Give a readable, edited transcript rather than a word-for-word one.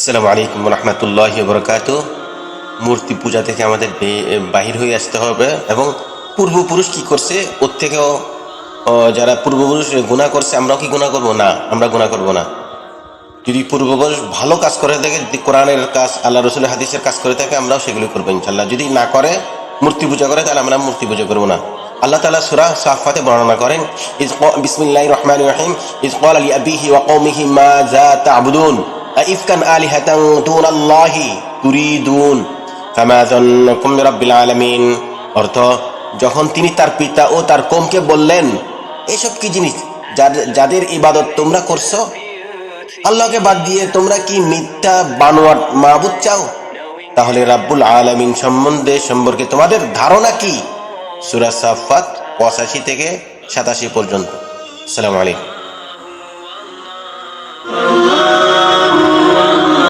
আসসালামু আলাইকুম রহমতুল্লাহি ওয়া বারাকাতুহু। মূর্তি পূজা থেকে আমাদের বাহির হয়ে আসতে হবে এবং পূর্বপুরুষ কি করছে ওর থেকেও যারা পূর্বপুরুষ গুনাহ করছে আমরাও কি গুনাহ করব না? আমরা গুনাহ করব না। যদি পূর্বপুরুষ ভালো কাজ করে থাকে, যদি কোরআনের কাজ, আল্লাহ রসুলের হাদিসের কাজ করে থাকে, আমরাও সেগুলি করবো ইনশাল্লাহ। যদি না করে, মূর্তি পূজা করে, তাহলে আমরা মূর্তি পূজা করবো না। আল্লাহ তাআলা সূরা সাফফাতে বর্ণনা করেন, বিসমিল্লাহির রহমানির রহিম, ইয ক্বালা লিআবিহি ওয়া কওমিহি মাযা তা'বুদুন আইফকান আলিহাতান দুনাল্লাহি তুরিদুন ফামা যান্নুকুম বিরাব্বিল আলামিন। অর্থ, যখন তিনি তার পিতা ও তার কওমকে বললেন, এসব কি জিনিস যাদের ইবাদত তোমরা করছো, আল্লাহকে বাদ দিয়ে তোমরা কি মিথ্যা বানোয়াট মাবুদ চাও? তাহলে রাব্বুল আলামিন সম্পর্কে তোমাদের ধারণা কি? সূরা সাফফাত 85 থেকে 87 পর্যন্ত। আসসালামু আলাইকুম।